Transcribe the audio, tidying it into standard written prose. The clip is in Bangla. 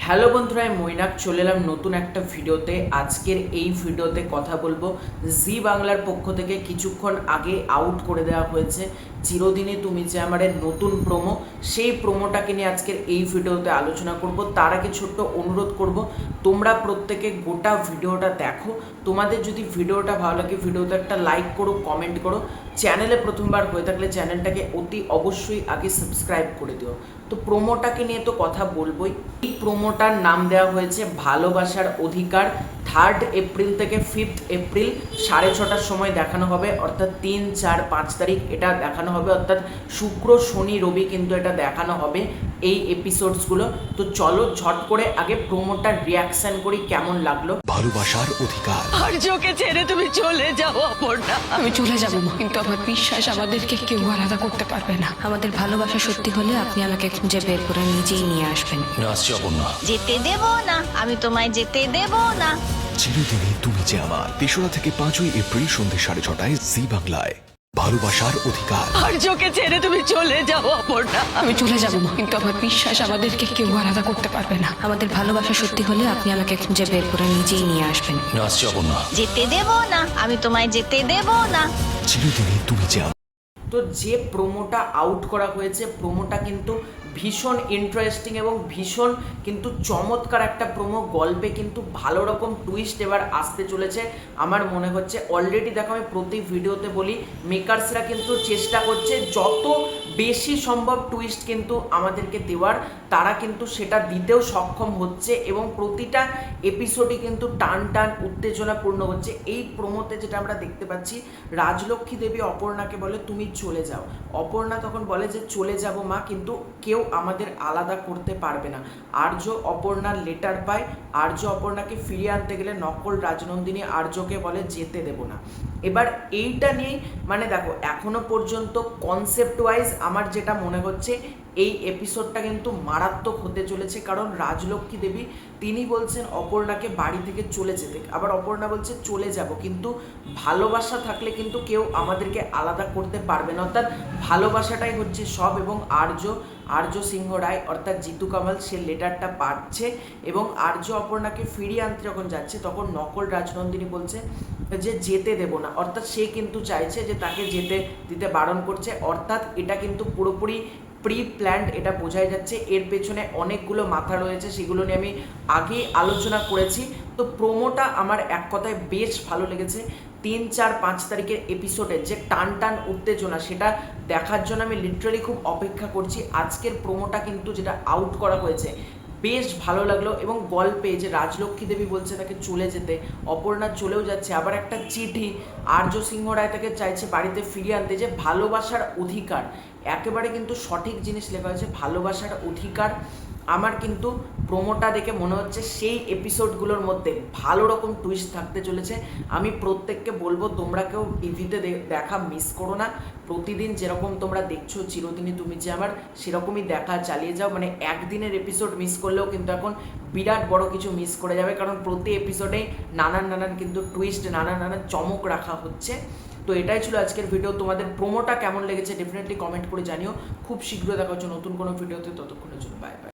হ্যালো বন্ধুরা, আমি মৈনাক চলে এলাম নতুন একটা ভিডিওতে। আজকের এই ভিডিওতে কথা বলবো জি বাংলার পক্ষ থেকে কিছুক্ষণ আগে আউট করে দেওয়া হয়েছে চিরদিনই তুমি যে আমাদের নতুন প্রোমো। সেই প্রোমোটাকে নিয়ে আজকের এই ভিডিওতে আলোচনা করব। তার আগে ছোট্ট অনুরোধ করব, তোমরা প্রত্যেকে গোটা ভিডিওটা দেখো। তোমাদের যদি ভিডিওটা ভালো লাগে ভিডিওতে একটা লাইক করো, কমেন্ট করো। চ্যানেলে প্রথমবার হয়ে থাকলে চ্যানেলটাকে অতি অবশ্যই আগে সাবস্ক্রাইব করে দিও। তো প্রোমোটাকে নিয়ে তো কথা বলবোই। এই প্রোমোটার নাম দেওয়া হয়েছে ভালোবাসার অধিকার। 3 এপ্রিল থেকে 5 এপ্রিল 6:30টার সময় দেখানো হবে, অর্থাৎ 3, 4, 5 তারিখ এটা দেখানো হবে, অর্থাৎ শুক্র, শনি, রবি কিন্তু এটা দেখানো হবে এই এপিসোডসগুলো। তো চলো ঝট করে আগে প্রোমোটার রিয়াকশন করি, কেমন লাগলো। ভালোবাসার অধিকার। আর্যকে ছেড়ে তুমি চলে যাও অপর্ণা। আমি চলে যাব মা, কিন্তু আমার বিশ্বাস আমাদেরকে কেউ আলাদা করতে পারবে না। আমাদের ভালোবাসা সত্যি হলে আপনি আমাকে খুঁজে বের করে নিজেই নিয়ে আসবেন। না আসছে অপর্ণা। যেতে দেব না, আমি তোমায় যেতে দেব না। চিরদিনই তুমি যে আমার। 3রা থেকে 5ই এপ্রিল সন্ধ্যে 6:30টায় জি বাংলায়। ভালোবাসার অধিকার। আর্যকে ছেড়ে তুমি চলে যাও অপর্ণা। আমি চলে যাব মা, কিন্তু আমার বিশ্বাস আমাদেরকে কেউ আলাদা করতে পারবে না। আমাদের ভালোবাসা সত্যি হলে আপনি আমাকে খুঁজে বের করে নিজেই নিয়ে আসবেন। না আসছে অপর্ণা। যেতে দেব না, আমি তোমায় যেতে দেব না। চিরদিনই তুমি যে আমার। তো যে প্রোমোটা আউট করা হয়েছে, প্রোমোটা কিন্তু ভীষণ ইন্টারেস্টিং এবং ভীষণ কিন্তু চমৎকার একটা প্রোমো। গল্পে কিন্তু ভালো রকম টুইস্ট এবার আসতে চলেছে আমার মনে হচ্ছে। অলরেডি দেখো, আমি প্রতি ভিডিওতে বলি মেকার্সরা কিন্তু চেষ্টা করছে যত বেশি সম্ভব টুইস্ট কিন্তু আমাদেরকে দেওয়ার, তারা কিন্তু সেটা দিতেও সক্ষম হচ্ছে এবং প্রতিটা এপিসোডই কিন্তু টান টান উত্তেজনাপূর্ণ হচ্ছে। এই প্রোমোতে যেটা আমরা দেখতে পাচ্ছি, রাজলক্ষ্মী দেবী অপর্ণাকে বলে তুমি চলে যাও। অপর্ণা তখন বলে যে চলে যাব মা, কিন্তু কেউ আমাদের আলাদা করতে পারবে না। আর্য অপর্ণার লেটার পায়। আর্য অপর্ণাকে ফিরিয়ে আনতে গেলে নকল রাজনন্দিনী আর্যকে বলে যেতে দেব না। এবার এইটা নিয়েই মানে দেখো, এখনো পর্যন্ত কনসেপ্ট ওয়াইজ আমার যেটা মনে হচ্ছে এই এপিসোডটা কিন্তু মারাত্মক হতে চলেছে। কারণ রাজলক্ষ্মী দেবী তিনি বলছেন অপর্ণাকে বাড়ি থেকে চলে যেতে, আবার অপর্ণা বলছে চলে যাব, কিন্তু ভালোবাসা থাকলে কিন্তু কেউ আমাদেরকে আলাদা করতে পারবে না, অর্থাৎ ভালোবাসাটাই হচ্ছে সব। এবং আর্য সিংহ রায় অর্থাৎ জিতু কামাল সে লেটারটা পাচ্ছে এবং আর্য অপর্ণাকে ফিরিয়ে আনতে যখন যাচ্ছে তখন নকল রাজনন্দিনী বলছে যে যেতে দেব না, অর্থাৎ সে কিন্তু চাইছে যে তাকে যেতে দিতে বারণ করছে। অর্থাৎ এটা কিন্তু পুরোপুরি প্রি প্ল্যান্ড, এটা বোঝাই যাচ্ছে। এর পেছনে অনেকগুলো মাথা রয়েছে, সেগুলো নিয়ে আমি আগে আলোচনা করেছি। তো প্রোমোটা আমার এক কথায় বেশ ভালো লেগেছে। 3, 4, 5 তারিখের এপিসোডে যে টান টান উত্তেজনা, সেটা দেখার জন্য আমি লিটারালি খুব অপেক্ষা করছি। আজকের প্রোমোটা কিন্তু যেটা আউট করা হয়েছে বেশ ভালো লাগলো। এবং গল্পে যে রাজলক্ষ্মী দেবী বলছে তাকে চলে যেতে, অপর্ণা চলেও যাচ্ছে, আবার একটা চিঠি আর্য সিংহ রায় তাকে চাইছে বাড়িতে ফিরিয়ে আনতে, যে ভালোবাসার অধিকার, একেবারে কিন্তু সঠিক জিনিস লেখা হয়েছে, ভালোবাসার অধিকার। আমার কিন্তু প্রোমোটা দেখে মনে হচ্ছে সেই এপিসোডগুলোর মধ্যে ভালো রকম টুইস্ট থাকতে চলেছে। আমি প্রত্যেককে বলবো তোমরা কেউ টিভিতে দেখা মিস করো না। প্রতিদিন যেরকম তোমরা দেখছো চিরদিনই তুমি যে আমার, সেরকমই দেখা চালিয়ে যাও। মানে একদিনের এপিসোড মিস করলেও কিন্তু এখন বিরাট বড় কিছু মিস করে যাবে, কারণ প্রতি এপিসোডেই নানান কিন্তু টুইস্ট, নানান চমক রাখা হচ্ছে। তো এটাই ছিল আজকের ভিডিও। তোমাদের প্রোমোটা কেমন লেগেছে ডেফিনেটলি কমেন্ট করে জানিও। খুব শীঘ্রই দেখা হচ্ছে নতুন কোনো ভিডিওতে, ততক্ষণের জন্য বাই বাই।